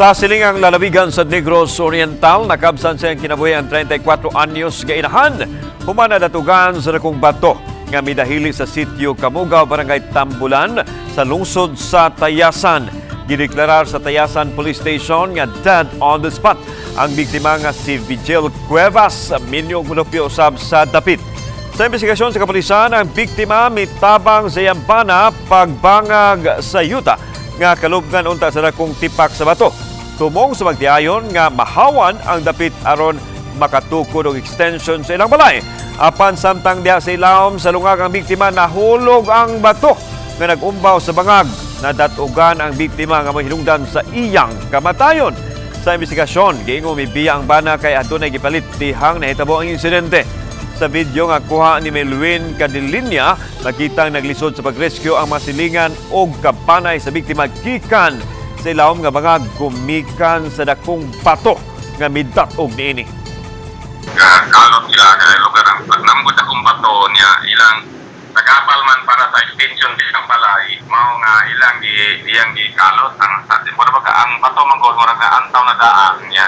Sa silingang lalawigan sa Negros Oriental, nakabsan siyang kinabuhi ang 34 anyos nga inahan. Humana datugan sa dakong bato nga midahili sa sitio Kamugaw, Barangay Tambulan sa lungsod sa Tayasan. Gideklarar sa Tayasan Police Station nga dead on the spot ang biktima nga si Vigil Cuevas, minyong munupyo usab sa dapit. Sa investigasyon sa kapulisan, ang biktima mitabang sa yampana pagbangag sa yuta nga kalubngan unta sa dakong tipak sa bato. Tumong sa magtiayon nga mahawan ang dapit aron makatukod og extension sa ilang balay. Apan samtang diha sa ilawom sa lungag ang biktima, nahulog ang bato nga nag-umbaw sa bangag. Nadatugan ang biktima nga mahinungdan sa iyang kamatayon. Sa investigasyon, giingon mibiya ang bana kay adunay gipalit tihang nahitabo ang insidente. Sa video nga kuha ni Melwin Cadilinya, nakitang naglisod sa pagrescue ang masilingan o kapanay sa biktima gikan sa ilawom nga bangag gumikan sa dakong bato nga midat og niini. Kalot sila kaya lugar ang pagnambot akong bato niya ilang nagapal man para sa extension di ang balay mao nga ilang iyang gikalot ang bato man gud murag antaw na daan niya